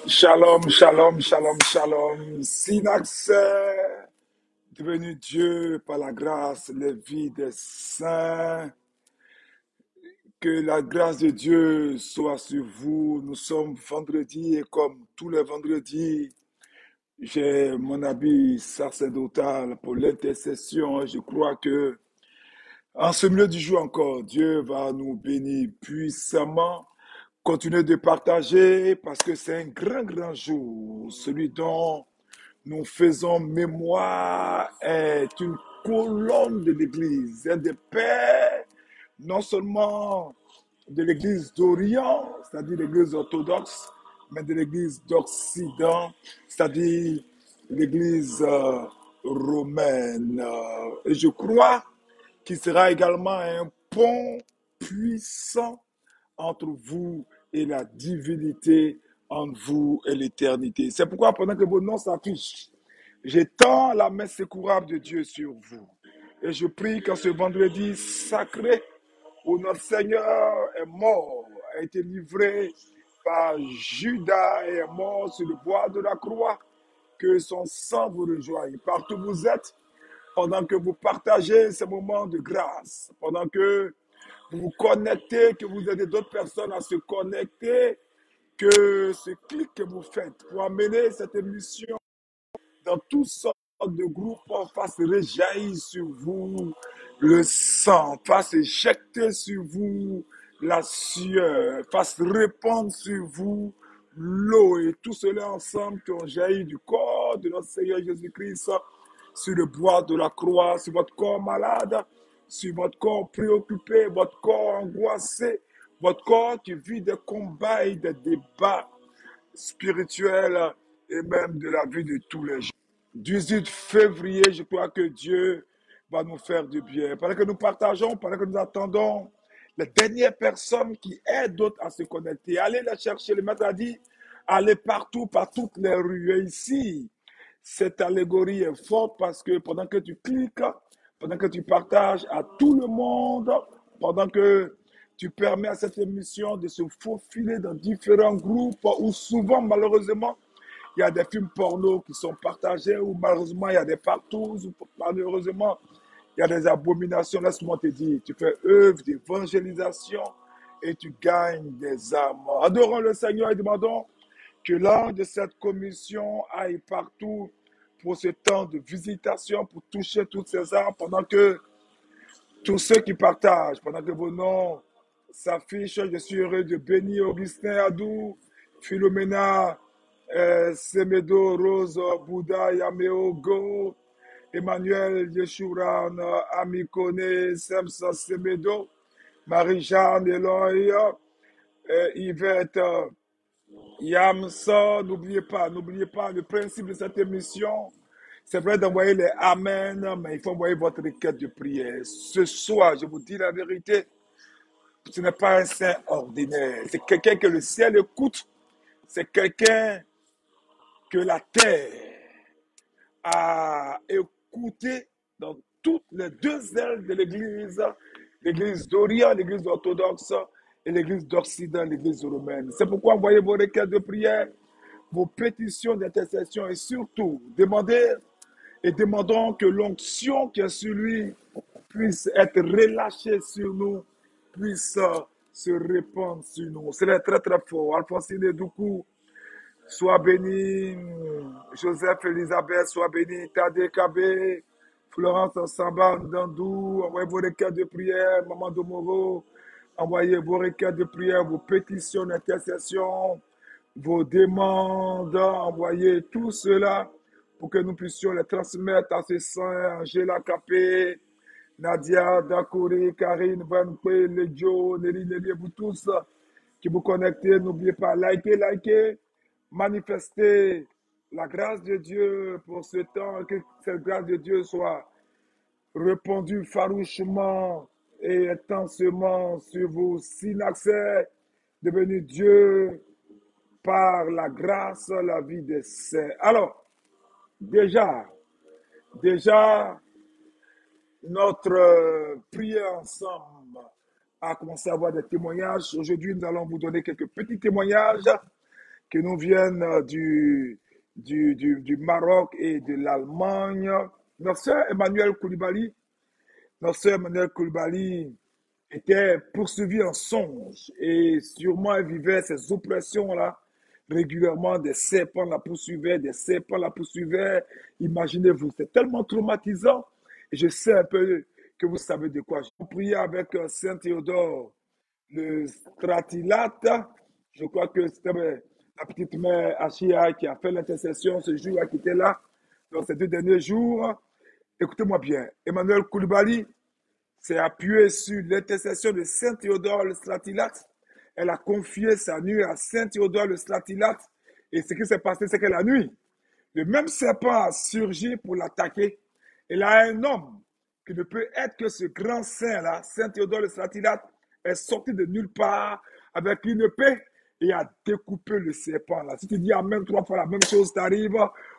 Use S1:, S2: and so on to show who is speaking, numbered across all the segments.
S1: Shalom, shalom, shalom, shalom. Synax, devenu Dieu par la grâce, les vies des saints. Que la grâce de Dieu soit sur vous. Nous sommes vendredi et comme tous les vendredis, j'ai mon habit sacerdotal pour l'intercession. Je crois que en ce milieu du jour encore, Dieu va nous bénir puissamment. Continuez de partager parce que c'est un grand, grand jour, celui dont nous faisons mémoire est une colonne de l'Église, un des pères, non seulement de l'Église d'Orient, c'est-à-dire l'Église orthodoxe, mais de l'Église d'Occident, c'est-à-dire l'Église romaine. Et je crois qu'il sera également un pont puissant entre vous et la divinité, entre vous et l'éternité. C'est pourquoi pendant que vos noms s'affichent, j'étends la main secourable de Dieu sur vous. Et je prie qu'en ce vendredi sacré, où notre Seigneur est mort, a été livré par Judas et est mort sur le bois de la croix. Que son sang vous rejoigne partout où vous êtes, pendant que vous partagez ces moments de grâce, pendant que vous vous connectez, que vous aidez d'autres personnes à se connecter, que ce clic que vous faites pour amener cette émission dans toutes sortes de groupes fasse rejaillir sur vous le sang, fasse éjecter sur vous la sueur, fasse répandre sur vous l'eau et tout cela ensemble qui ont jailli du corps de notre Seigneur Jésus-Christ sur le bois de la croix, sur votre corps malade, sur votre corps préoccupé, votre corps angoissé, votre corps qui vit des combats et des débats spirituels et même de la vie de tous les jours. 18 février, je crois que Dieu va nous faire du bien. Pendant que nous partageons, pendant que nous attendons les dernières personnes qui aident d'autres à se connecter, allez les chercher. Le maître a dit, allez partout, par toutes les rues. Et ici, cette allégorie est forte parce que pendant que tu cliques, pendant que tu partages à tout le monde, pendant que tu permets à cette émission de se faufiler dans différents groupes où souvent, malheureusement, il y a des films porno qui sont partagés ou malheureusement, il y a des partous ou malheureusement, il y a des abominations. Laisse-moi te dire, tu fais œuvre d'évangélisation et tu gagnes des âmes. Adorons le Seigneur et demandons que l'ange de cette commission aille partout pour ce temps de visitation, pour toucher toutes ces âmes pendant que tous ceux qui partagent, pendant que vos noms s'affichent. Je suis heureux de bénir Augustin Adou, Philomena Semedo, Rose, Bouddha, Yameo, Go, Emmanuel Yeshuran, Amikone, Semsa Semedo, Marie-Jeanne, Eloy, Yvette, Yamsa. N'oubliez pas, le principe de cette émission, c'est vrai d'envoyer les Amen, mais il faut envoyer votre requête de prière. Ce soir, je vous dis la vérité, ce n'est pas un saint ordinaire. C'est quelqu'un que le ciel écoute. C'est quelqu'un que la terre a écouté dans toutes les deux ailes de l'Église, l'Église d'Orient, l'Église orthodoxe et l'Église d'Occident, l'Église romaine. C'est pourquoi envoyez vos requêtes de prière, vos pétitions d'intercession et surtout, demandons que l'onction qui est sur lui puisse être relâchée sur nous, puisse se répandre sur nous. C'est très très fort. Alphonsine Doukou, sois béni. Joseph Elisabeth, sois béni. Tade Kabé, Florence Samba Dandou, envoyez vos requêtes de prière. Maman Domoro, envoyez vos requêtes de prière, vos pétitions d'intercession, vos demandes, envoyez tout cela pour que nous puissions les transmettre à ces saints, Angela Capé, Nadia, Dakouri, Karine, Vanpe, Ledjo, Nelly, vous tous qui vous connectez, n'oubliez pas, likez, manifestez la grâce de Dieu pour ce temps, que cette grâce de Dieu soit répandue farouchement et intensément sur vous. Synaxais, devenu Dieu par la grâce, la vie des saints. Alors, déjà, notre prière ensemble a commencé à avoir des témoignages. Aujourd'hui, nous allons vous donner quelques petits témoignages qui nous viennent du Maroc et de l'Allemagne. Notre sœur Emmanuel Koulibaly était poursuivie en songe et sûrement elle vivait ces oppressions-là régulièrement. Des serpents la poursuivaient. Imaginez-vous, c'est tellement traumatisant. Et je sais un peu que vous savez de quoi. J'ai prié avec Saint Théodore, le Stratilate. Je crois que c'était la petite mère Achia qui a fait l'intercession ce jour-là, qui était là, dans ces 2 derniers jours. Écoutez-moi bien, Emmanuel Koulibaly s'est appuyé sur l'intercession de Saint Théodore le Stratilate. Elle a confié sa nuit à Saint Théodore le Stratilate. Et ce qui s'est passé, c'est que la nuit, le même serpent a surgi pour l'attaquer. Et là, un homme qui ne peut être que ce grand saint-là, Saint Théodore le Stratilate, est sorti de nulle part avec une épée et a découpé le serpent là. Si tu dis Amen 3 fois, la même chose t'arrive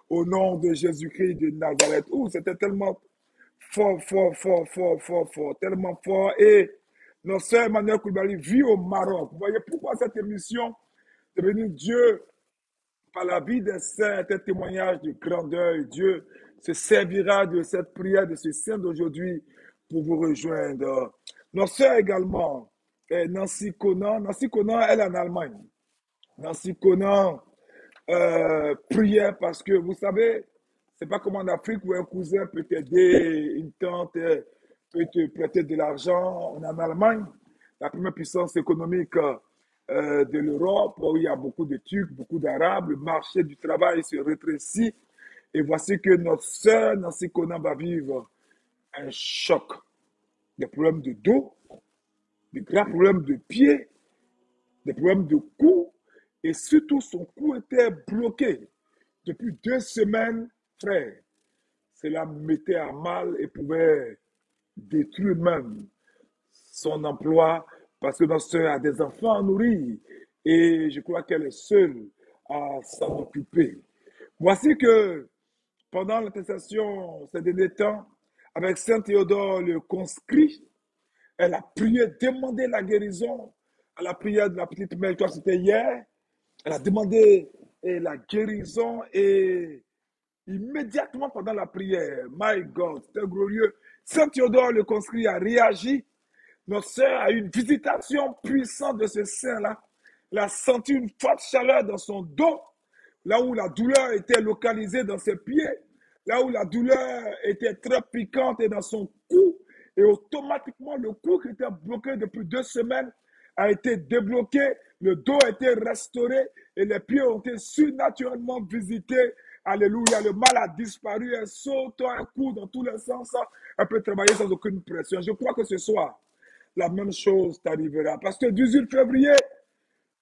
S1: au nom de Jésus-Christ de Nazareth. Ouh, c'était tellement fort, tellement fort. Et Notre sœur Emmanuel Koulibaly vit au Maroc. Vous voyez pourquoi cette émission est devenue Dieu par la vie des saints est un témoignage de grandeur. Dieu se servira de cette prière, de ce saint d'aujourd'hui pour vous rejoindre. Notre sœur également est Nancy Conan. Nancy Conan, elle est en Allemagne. Nancy Conan priait parce que, vous savez, c'est pas comme en Afrique où un cousin peut t'aider, une tante peut te prêter de l'argent. On est en Allemagne, la première puissance économique de l'Europe, où il y a beaucoup de Turcs, beaucoup d'Arabes, le marché du travail se rétrécit. Et voici que notre sœur Nancy Conan va vivre un choc. Des problèmes de dos, des graves problèmes de pied, des problèmes de cou, et surtout son cou était bloqué depuis 2 semaines, frère. Cela mettait à mal et pouvait détruire même son emploi parce que notre soeur a des enfants à nourrir et je crois qu'elle est seule à s'en occuper. Voici que pendant l'intercession ces derniers temps, avec Saint Théodore le conscrit, elle a prié, demandé la guérison à la prière de la petite mère, toi c'était hier. Elle a demandé la guérison et immédiatement pendant la prière, my God, c'était glorieux. Saint Théodore le conscrit a réagi. Notre sœur a eu une visitation puissante de ce saint-là. Elle a senti une forte chaleur dans son dos, là où la douleur était localisée dans ses pieds, là où la douleur était très piquante et dans son cou. Et automatiquement, le cou qui était bloqué depuis 2 semaines a été débloqué, le dos a été restauré et les pieds ont été surnaturellement visités. Alléluia, le mal a disparu, elle saute, un coup dans tous les sens, elle peut travailler sans aucune pression. Je crois que ce soir, la même chose t'arrivera. Parce que 18 février,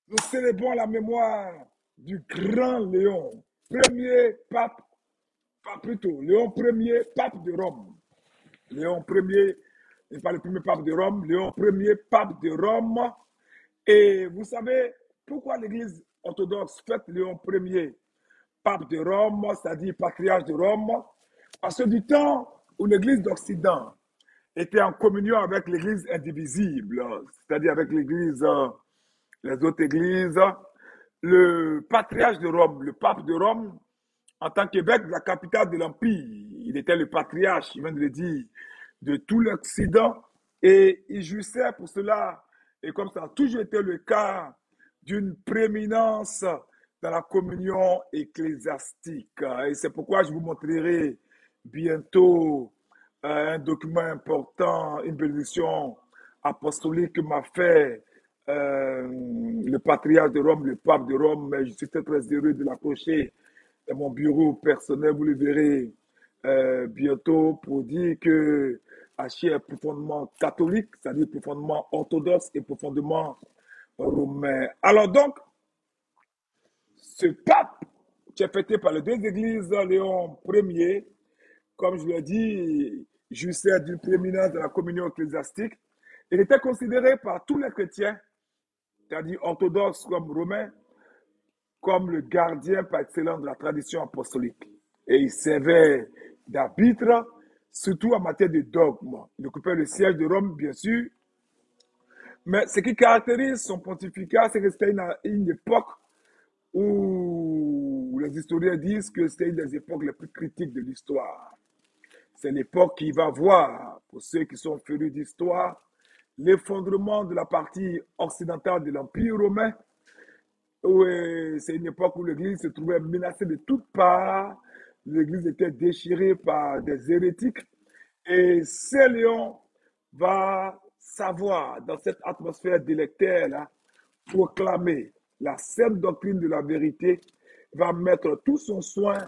S1: nous célébrons la mémoire du grand Léon, premier pape, pas plutôt, Léon Ier, pape de Rome. Léon Ier n'est pas le premier pape de Rome, Léon Ier, pape de Rome. Et vous savez pourquoi l'Église orthodoxe fête Léon Ier, pape de Rome, c'est-à-dire patriarche de Rome? Parce que du temps où l'Église d'Occident était en communion avec l'Église indivisible, c'est-à-dire avec l'Église, les autres églises, le patriarche de Rome, le pape de Rome, en tant qu'évêque de la capitale de l'Empire, il était le patriarche, il vient de le dire, de tout l'Occident, et il jouissait pour cela, et comme ça a toujours été le cas, d'une prééminence dans la communion ecclésiastique. Et c'est pourquoi je vous montrerai bientôt un document important, une bénédiction apostolique que m'a fait le patriarche de Rome, le pape de Rome, mais je suis très, très heureux de l'approcher dans mon bureau personnel, vous le verrez bientôt, pour dire que Hachi est profondément catholique, c'est-à-dire profondément orthodoxe et profondément romain. Alors donc, ce pape qui est fêté par les deux églises, Léon Ier, comme je l'ai dit, jouissait d'une prééminence de la communion ecclésiastique. Il était considéré par tous les chrétiens, c'est-à-dire orthodoxes comme romains, comme le gardien par excellence de la tradition apostolique. Et il servait d'arbitre, surtout en matière de dogme. Il occupait le siège de Rome, bien sûr, mais ce qui caractérise son pontificat, c'est que c'était une époque où les historiens disent que c'était une des époques les plus critiques de l'histoire. C'est l'époque qui va voir, pour ceux qui sont férus d'histoire, l'effondrement de la partie occidentale de l'Empire romain. C'est une époque où l'Église se trouvait menacée de toutes parts. L'Église était déchirée par des hérétiques. Et Saint Léon va savoir, dans cette atmosphère délectaire, proclamer la sainte doctrine de la vérité, va mettre tout son soin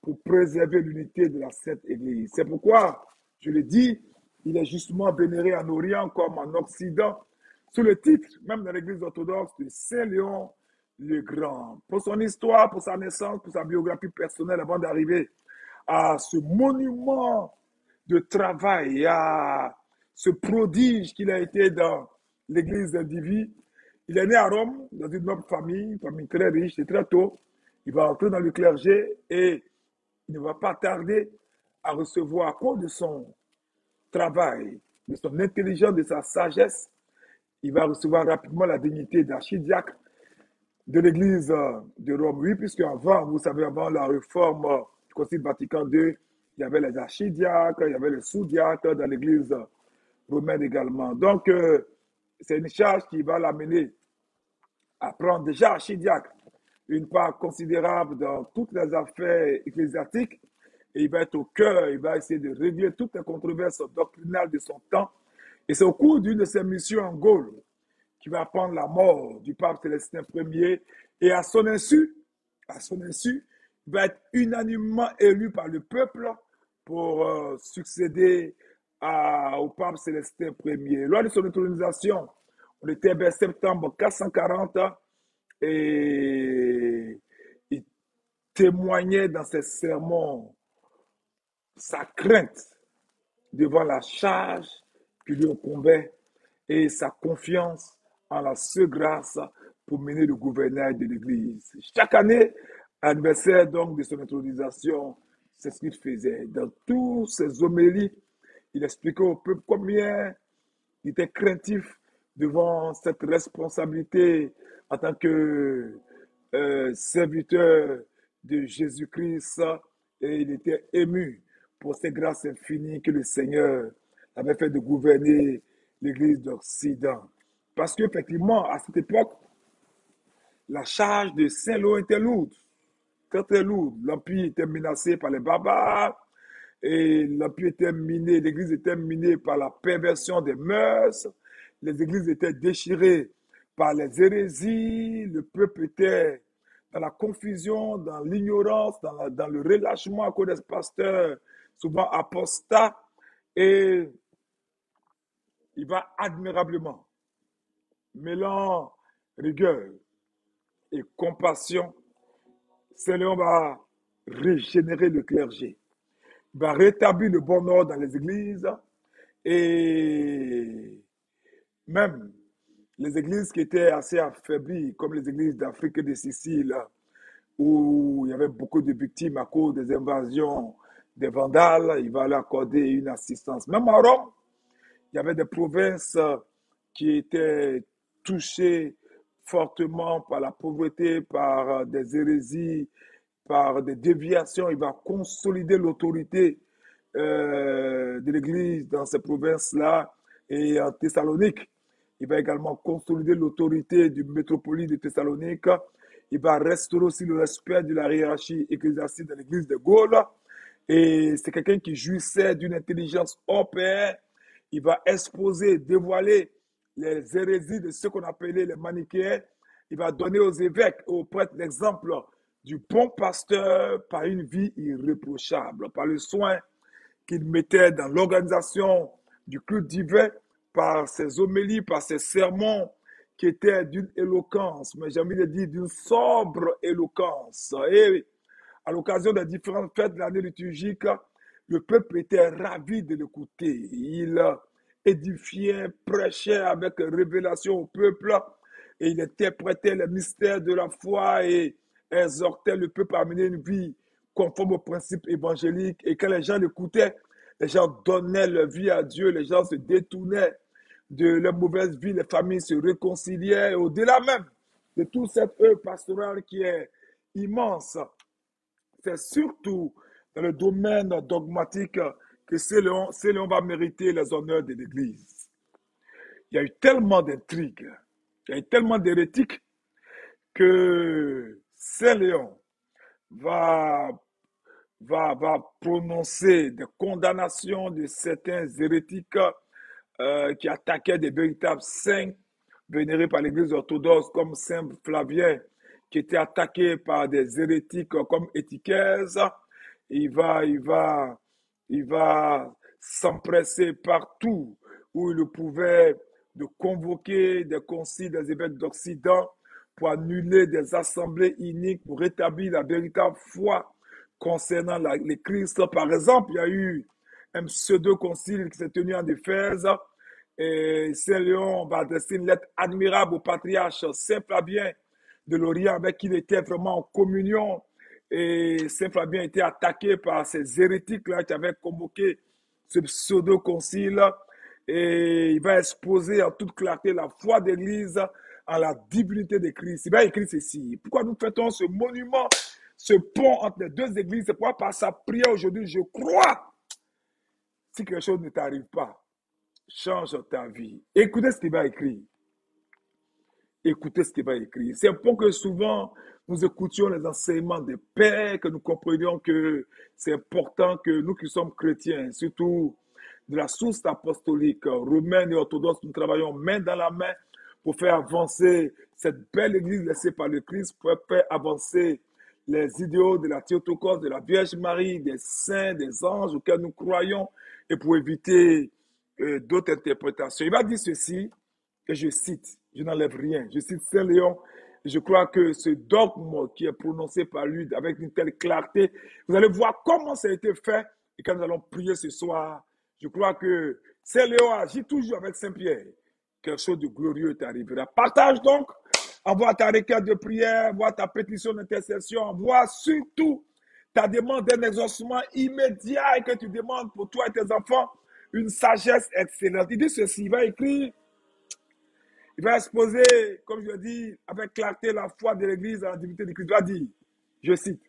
S1: pour préserver l'unité de la Sainte Église. C'est pourquoi, je le dis, il est justement vénéré en Orient comme en Occident, sous le titre, même dans l'Église orthodoxe, de Saint Léon le Grand. Pour son histoire, pour sa naissance, pour sa biographie personnelle, avant d'arriver à ce monument de travail, à ce prodige qu'il a été dans l'Église individu. Il est né à Rome, dans une noble famille, une famille très riche, et très tôt, il va entrer dans le clergé et il ne va pas tarder à recevoir, à cause de son travail, de son intelligence, de sa sagesse, il va recevoir rapidement la dignité d'archidiacre de l'Église de Rome. Oui, puisque avant, vous savez, avant la réforme du Concile Vatican II, il y avait les archidiacres, il y avait les sous-diacres dans l'Église romaine également. Donc, c'est une charge qui va l'amener à prendre déjà archidiacre une part considérable dans toutes les affaires ecclésiastiques et il va être au cœur, il va essayer de régler toutes les controverses doctrinales de son temps. Et c'est au cours d'une de ses missions en Gaule qui va prendre la mort du pape Célestin Ier et à son insu, il va être unanimement élu par le peuple pour succéder au pape Célestin Ier. Lors de son intronisation, on était vers septembre 440 et il témoignait dans ses sermons sa crainte devant la charge qui lui incombait et sa confiance en la seule grâce pour mener le gouvernail de l'Église. Chaque année, anniversaire donc de son intronisation, c'est ce qu'il faisait. Dans tous ses homélies, il expliquait au peuple combien il était craintif devant cette responsabilité en tant que serviteur de Jésus-Christ et il était ému pour ces grâces infinies que le Seigneur avait fait de gouverner l'Église d'Occident. Parce qu'effectivement, à cette époque, la charge de Saint-Lô était lourde, très très lourde. L'Empire était menacé par les barbares et l'Empire était miné, l'Église était minée par la perversion des mœurs, les églises étaient déchirées par les hérésies, le peuple était dans la confusion, dans l'ignorance, dans le relâchement à cause des pasteurs, souvent apostats, et il va admirablement, mêlant rigueur et compassion, Saint-Léon va régénérer le clergé, il va rétablir le bon ordre dans les églises et même les églises qui étaient assez affaiblies, comme les églises d'Afrique et de Sicile, où il y avait beaucoup de victimes à cause des invasions des Vandales, il va leur accorder une assistance. Même à Rome, il y avait des provinces qui étaient touchées fortement par la pauvreté, par des hérésies, par des déviations. Il va consolider l'autorité de l'Église dans ces provinces-là et en Thessalonique. Il va également consolider l'autorité du métropolite de Thessalonique. Il va restaurer aussi le respect de la hiérarchie ecclésiastique de l'Église de Gaulle. Et c'est quelqu'un qui jouissait d'une intelligence hors pair. Il va exposer, dévoiler les hérésies de ceux qu'on appelait les manichéens. Il va donner aux évêques et aux prêtres l'exemple du bon pasteur par une vie irréprochable, par le soin qu'il mettait dans l'organisation du culte divin, par ses homélies, par ses sermons qui étaient d'une éloquence, mais j'ai envie de dire d'une sobre éloquence. Et à l'occasion des différentes fêtes de l'année liturgique, le peuple était ravi de l'écouter. Il édifiait, prêchait avec révélation au peuple et il interprétait les mystères de la foi et exhortait le peuple à mener une vie conforme aux principes évangéliques. Et quand les gens l'écoutaient, les gens donnaient leur vie à Dieu, les gens se détournaient de leur mauvaise vie, les familles se réconciliaient. Au-delà même de toute cette œuvre pastorale qui est immense, c'est surtout dans le domaine dogmatique que Saint-Léon va mériter les honneurs de l'Église. Il y a eu tellement d'intrigues, il y a eu tellement d'hérétiques que Saint-Léon va, va prononcer des condamnations de certains hérétiques qui attaquaient des véritables saints vénérés par l'Église orthodoxe comme Saint Flavien, qui était attaqué par des hérétiques comme Étichèse. Il va s'empresser partout où il le pouvait de convoquer des conciles des évêques d'Occident pour annuler des assemblées iniques, pour rétablir la véritable foi concernant les Christ. Par exemple, il y a eu un pseudo-concile qui s'est tenu en Éphèse et Saint-Léon va adresser une lettre admirable au patriarche Saint-Flavien de l'Orient avec qui il était vraiment en communion. Et Saint-Flavien était attaqué par ces hérétiques-là qui avaient convoqué ce pseudo-concile. et il va exposer en toute clarté la foi d'Église en la divinité de Christ. Il va écrire ceci. Pourquoi nous fêtons ce monument, ce pont entre les deux églises? C'est pourquoi par sa prière aujourd'hui, je crois, si quelque chose ne t'arrive pas, change ta vie. Écoutez ce qu'il va écrire. Écoutez ce qu'il va écrire. C'est pour que souvent nous écoutions les enseignements des pères, que nous comprenions que c'est important que nous qui sommes chrétiens, surtout de la source apostolique romaine et orthodoxe, nous travaillons main dans la main pour faire avancer cette belle église laissée par le Christ, pour faire avancer les idéaux de la Théotokos, de la Vierge Marie, des saints, des anges auxquels nous croyons, et pour éviter d'autres interprétations. Il va dire ceci, et je cite, je n'enlève rien, je cite Saint Léon, et je crois que ce dogme qui est prononcé par lui avec une telle clarté, vous allez voir comment ça a été fait, et quand nous allons prier ce soir, je crois que Saint Léon agit toujours avec Saint Pierre. Quelque chose de glorieux t'arrivera. Partage donc, envoie ta requête de prière, envoie ta pétition d'intercession, envoie surtout ta demande d'un exaucement immédiat et que tu demandes pour toi et tes enfants une sagesse excellente. Il dit ceci, il va écrire, il va exposer, comme je le dis, avec clarté la foi de l'Église à la divinité de Christ. Il va dire, je cite,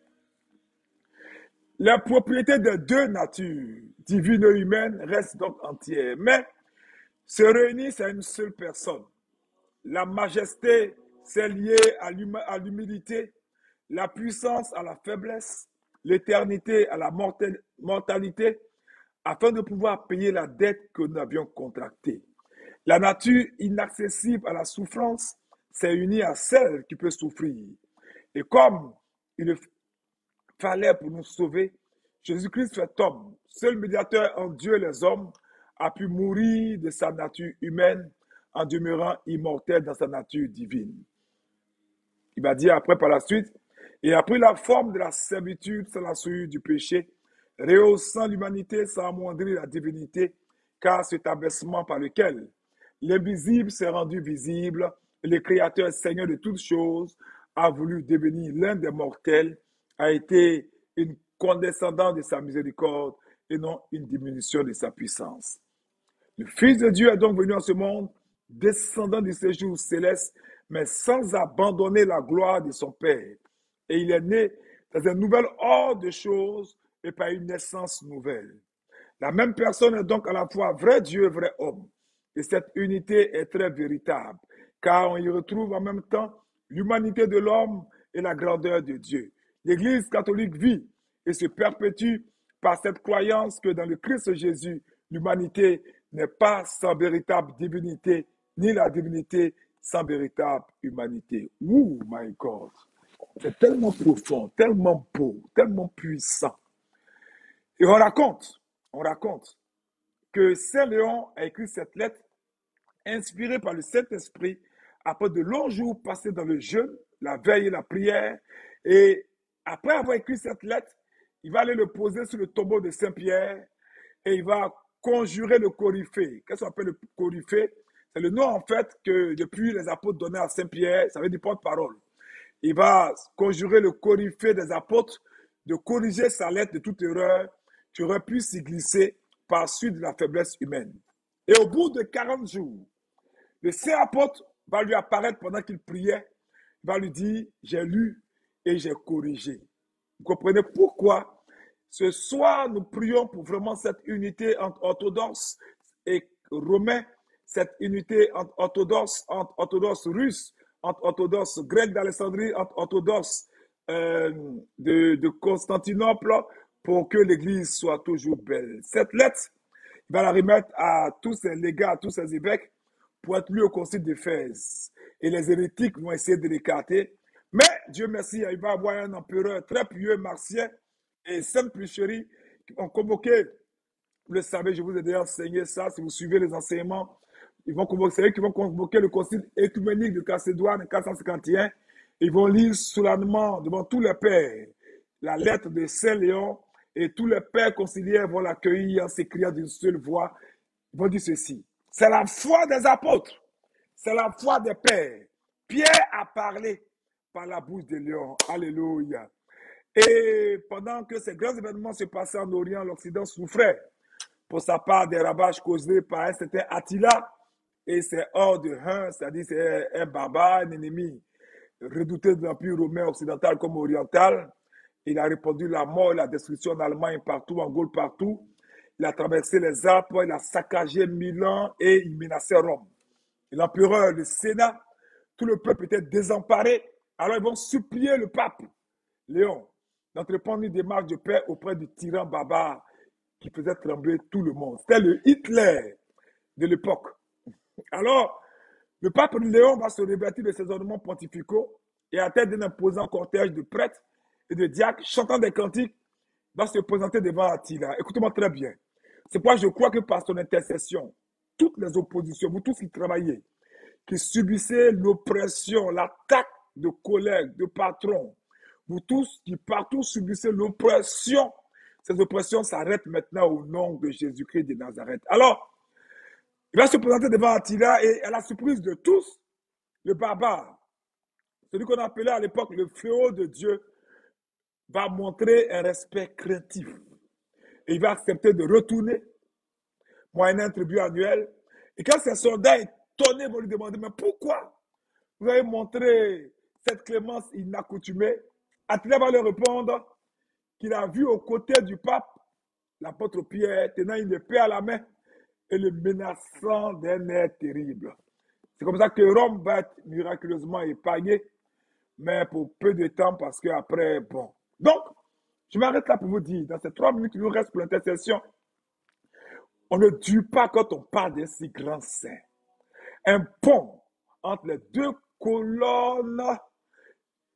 S1: la propriété de deux natures, divine et humaine, reste donc entière, mais se réunissent à une seule personne. La majesté, c'est lié à l'humilité, la puissance à la faiblesse, l'éternité à la mortalité, afin de pouvoir payer la dette que nous avions contractée. La nature inaccessible à la souffrance s'est unie à celle qui peut souffrir. Et comme il fallait pour nous sauver, Jésus-Christ fait homme, seul médiateur entre Dieu et les hommes, a pu mourir de sa nature humaine en demeurant immortel dans sa nature divine. Il va dire après par la suite, il a pris la forme de la servitude sans la souillure du péché, rehaussant l'humanité sans amoindrir la divinité, car cet abaissement par lequel l'invisible s'est rendu visible et le Créateur Seigneur de toutes choses a voulu devenir l'un des mortels, a été une condescendance de sa miséricorde et non une diminution de sa puissance. Le Fils de Dieu est donc venu en ce monde, descendant du séjour céleste, mais sans abandonner la gloire de son Père. Et il est né dans un nouvel ordre de choses et par une naissance nouvelle. La même personne est donc à la fois vrai Dieu et vrai homme. Et cette unité est très véritable, car on y retrouve en même temps l'humanité de l'homme et la grandeur de Dieu. L'Église catholique vit et se perpétue par cette croyance que dans le Christ Jésus, l'humanité n'est pas sans véritable divinité, ni la divinité sans véritable humanité. Oh my God! C'est tellement profond, tellement beau, tellement puissant. Et on raconte que Saint Léon a écrit cette lettre inspirée par le Saint-Esprit après de longs jours passés dans le jeûne, la veille et la prière. Et après avoir écrit cette lettre, il va aller le poser sur le tombeau de Saint-Pierre et il va conjurer le coryphée. Qu'est-ce qu'on appelle le coryphée? C'est le nom en fait que depuis les apôtres donnaient à Saint-Pierre, ça veut dire porte-parole. Il va conjurer le coryphée des apôtres de corriger sa lettre de toute erreur qui aurait pu s'y glisser par suite de la faiblesse humaine. Et au bout de 40 jours, le saint apôtre va lui apparaître pendant qu'il priait, il va lui dire, j'ai lu et j'ai corrigé. Vous comprenez pourquoi ce soir nous prions pour vraiment cette unité entre orthodoxes et romains, cette unité entre orthodoxes russes, entre orthodoxes grecs d'Alexandrie, entre orthodoxes de Constantinople, pour que l'Église soit toujours belle. Cette lettre, il va la remettre à tous ses légats, à tous ses évêques, pour être lu au concile d'Éphèse. Et les hérétiques vont essayer de l'écarter. Mais Dieu merci, il va y avoir un empereur très pieux, Martien, et Sainte Plucherie, qui ont convoqué, vous le savez, je vous ai déjà enseigné ça, si vous suivez les enseignements, c'est eux qui vont convoquer le concile écuménique de Chalcédoine en 451. Ils vont lire solennellement devant tous les pères la lettre de Saint Léon et tous les pères conciliaires vont l'accueillir en s'écriant d'une seule voix. Ils vont dire ceci. C'est la foi des apôtres. C'est la foi des pères. Pierre a parlé par la bouche de Léon. Alléluia. Et pendant que ces grands événements se passaient en Orient, l'Occident souffrait. pour sa part des ravages causés par un certain Attila et ses hordes de Huns, c'est-à-dire c'est un barbare, un ennemi redouté de l'Empire romain occidental comme oriental. Il a répandu la mort et la destruction en Allemagne partout, en Gaule partout. Il a traversé les Alpes, il a saccagé Milan et il menaçait Rome. L'empereur, le Sénat, tout le peuple était désemparé. Alors ils vont supplier le pape Léon d'entreprendre une démarche de paix auprès du tyran barbare qui faisait trembler tout le monde. C'était le Hitler de l'époque. Alors, le pape Léon va se revêtir de ses ornements pontificaux et à tête d'un imposant cortège de prêtres et de diacres chantant des cantiques, va se présenter devant Attila. Écoutez-moi très bien. C'est pourquoi je crois que par son intercession, toutes les oppositions, vous tous qui travaillez, qui subissez l'oppression, l'attaque de collègues, de patrons, vous tous qui partout subissez l'oppression, ces oppressions s'arrêtent maintenant au nom de Jésus-Christ de Nazareth. Alors, il va se présenter devant Attila et à la surprise de tous, le barbare, celui qu'on appelait à l'époque le fléau de Dieu, va montrer un respect craintif. Et il va accepter de retourner, moyennant un tribut annuel. Et quand ces soldats étonnés vont lui demander, mais pourquoi vous avez montré cette clémence inaccoutumée, Attila va leur répondre qu'il a vu aux côtés du pape l'apôtre Pierre tenant une épée à la main et le menaçant d'un air terrible. C'est comme ça que Rome va être miraculeusement épargnée, mais pour peu de temps parce qu'après, bon. Donc, je m'arrête là pour vous dire, dans ces 3 minutes qui nous restent pour l'intercession, on ne dure pas quand on parle d'un si grand saint. Un pont entre les 2 colonnes,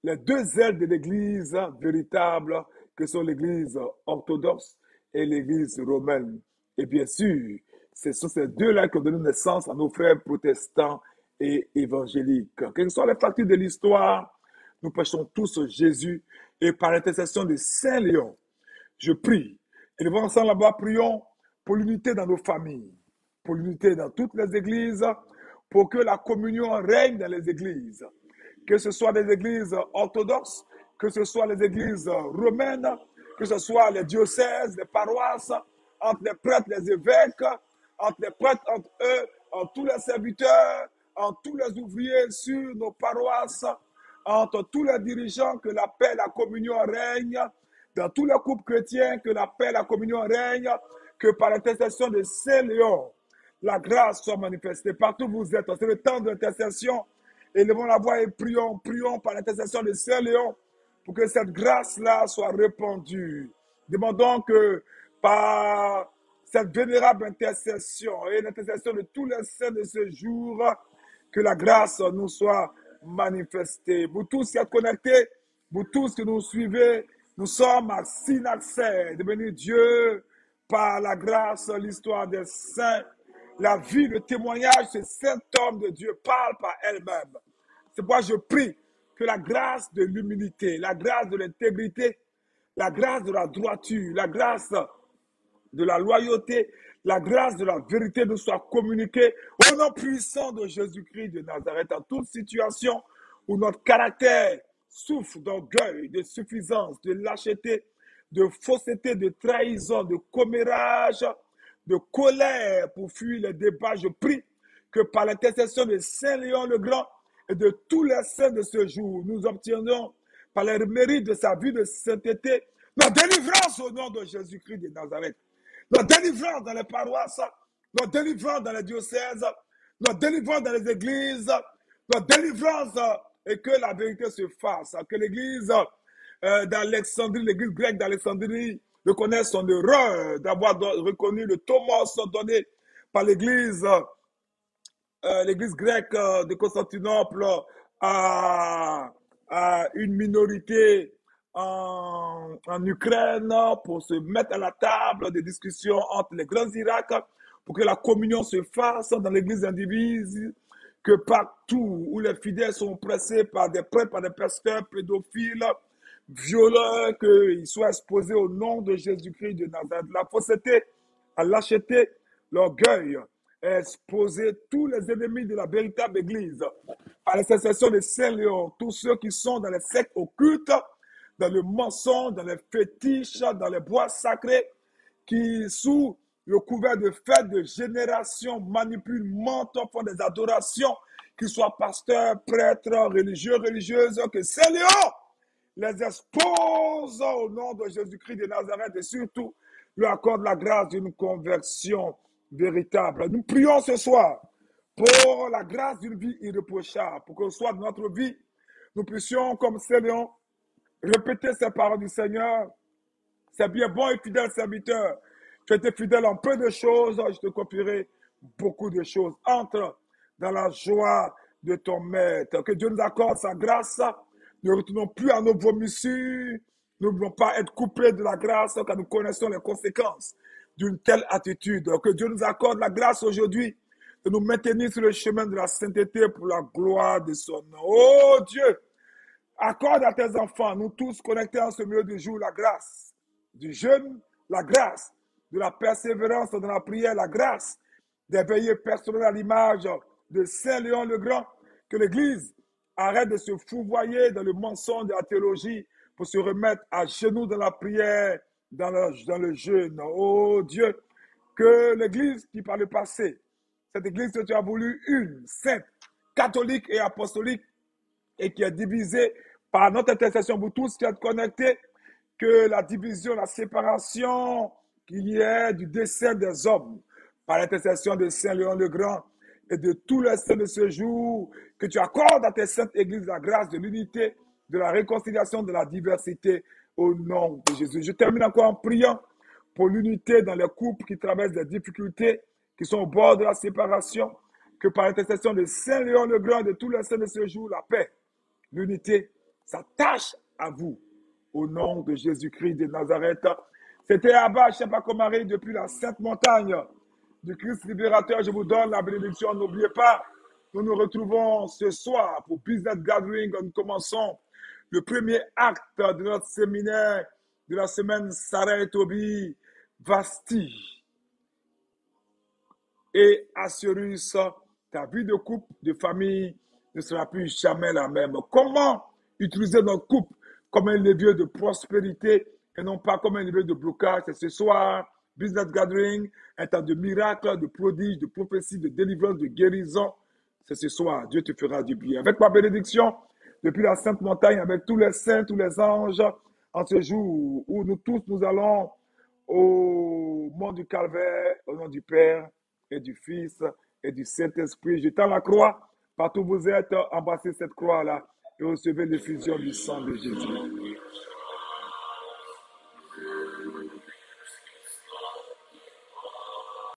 S1: les 2 ailes de l'Église véritable, que sont l'Église orthodoxe et l'Église romaine. Et bien sûr, ce sont ces 2-là qui ont donné naissance à nos frères protestants et évangéliques. Quelles que soient les factures de l'histoire, nous prêchons tous Jésus et par l'intercession de Saint Léon, je prie. Et nous ensemble là-bas, prions pour l'unité dans nos familles, pour l'unité dans toutes les églises, pour que la communion règne dans les églises. Que ce soit les églises orthodoxes, que ce soit les églises romaines, que ce soit les diocèses, les paroisses, entre les prêtres, les évêques, entre les prêtres, entre eux, entre tous les serviteurs, entre tous les ouvriers sur nos paroisses, entre tous les dirigeants, que la paix et la communion règnent, dans tous les couples chrétiens, que la paix et la communion règnent, que par l'intercession de Saint Léon, la grâce soit manifestée. Partout où vous êtes, c'est le temps de l'intercession. Élevons la voix et prions, prions par l'intercession de Saint Léon pour que cette grâce-là soit répandue. Demandons que par cette vénérable intercession et l'intercession de tous les saints de ce jour, que la grâce nous soit manifestée. Vous tous qui êtes connectés, vous tous qui nous suivez, nous sommes à Synaxaire, devenu Dieu par la grâce, l'histoire des saints, la vie, le témoignage, ce saint homme de Dieu parle par elle-même. C'est pourquoi je prie que la grâce de l'humilité, la grâce de l'intégrité, la grâce de la droiture, la grâce de la loyauté, la grâce de la vérité nous soit communiquée au nom puissant de Jésus-Christ de Nazareth en toute situation où notre caractère souffre d'orgueil, de suffisance, de lâcheté, de fausseté, de trahison, de commérage, de colère pour fuir les débats. Je prie que par l'intercession de Saint Léon le Grand et de tous les saints de ce jour, nous obtiendrons par les mérites de sa vie de sainteté notre délivrance au nom de Jésus-Christ de Nazareth. Notre délivrance dans les paroisses, notre délivrance dans les diocèses, notre délivrance dans les églises, notre délivrance et que la vérité se fasse, que l'église d'Alexandrie, l'église grecque d'Alexandrie reconnaisse son erreur d'avoir reconnu le Thomas donné par l'église grecque de Constantinople à une minorité en Ukraine pour se mettre à la table des discussions entre les grands Irak pour que la communion se fasse dans l'église indivise, que partout où les fidèles sont pressés par des prêtres, par des pasteurs pédophiles, violeurs, qu'ils soient exposés au nom de Jésus-Christ de Nazareth. La fausseté, la lâcheté, l'orgueil, exposer tous les ennemis de la véritable église à l'intercession de Saint Léon, tous ceux qui sont dans les sectes occultes, dans le mensonge, dans les fétiches, dans les bois sacrés, qui sous le couvert de fêtes, de générations, manipulent, mentent, font des adorations, qu'ils soient pasteurs, prêtres, religieux, religieuses, que Saint-Léon les expose au nom de Jésus-Christ de Nazareth et surtout lui accorde la grâce d'une conversion véritable. Nous prions ce soir pour la grâce d'une vie irréprochable, pour que ce soit dans notre vie, nous puissions, comme Saint-Léon, répéter ces paroles du Seigneur. C'est bien, bon et fidèle serviteur. Tu étais fidèle en peu de choses, je te confierai beaucoup de choses. Entre dans la joie de ton maître. Que Dieu nous accorde sa grâce. Ne retournons plus à nos vomissures. Nous ne voulons pas être coupés de la grâce car nous connaissons les conséquences d'une telle attitude. Que Dieu nous accorde la grâce aujourd'hui de nous maintenir sur le chemin de la sainteté pour la gloire de son nom. Oh Dieu, accorde à tes enfants, nous tous connectés en ce milieu du jour, la grâce du jeûne, la grâce de la persévérance dans la prière, la grâce d'éveiller personnel à l'image de Saint Léon le Grand, que l'Église arrête de se fouvoyer dans le mensonge de la théologie pour se remettre à genoux dans la prière, dans le jeûne. Oh Dieu, que l'Église qui par le passé, cette Église que tu as voulu une, sainte, catholique et apostolique, et qui est divisée par notre intercession pour tous qui êtes connectés, que la division, la séparation qu'il y ait du décès des hommes par l'intercession de Saint Léon le Grand et de tous les saints de ce jour, que tu accordes à tes saintes églises la grâce de l'unité, de la réconciliation, de la diversité au nom de Jésus. Je termine encore en priant pour l'unité dans les couples qui traversent des difficultés, qui sont au bord de la séparation, que par l'intercession de Saint Léon le Grand et de tous les saints de ce jour, la paix, l'unité s'attache à vous. Au nom de Jésus-Christ de Nazareth. C'était Abba Chepakomari depuis la Sainte Montagne du Christ libérateur. Je vous donne la bénédiction. N'oubliez pas, nous nous retrouvons ce soir pour Business Gathering. Nous commençons le premier acte de notre séminaire de la semaine Sarah et Toby, Vasti et Assurus. Ta vie de couple, de famille ne sera plus jamais la même. Comment utiliser notre couple comme un levier de prospérité et non pas comme un levier de blocage? C'est ce soir, Business Gathering, un temps de miracles, de prodiges, de prophéties, de délivrance, de guérison. C'est ce soir, Dieu te fera du bien. Avec ma bénédiction, depuis la Sainte Montagne, avec tous les saints, tous les anges, en ce jour où nous tous, nous allons au mont du Calvaire, au nom du Père et du Fils et du Saint-Esprit. Je tends la croix, partout où vous êtes, embrassez cette croix-là et recevez l'effusion du sang de Jésus.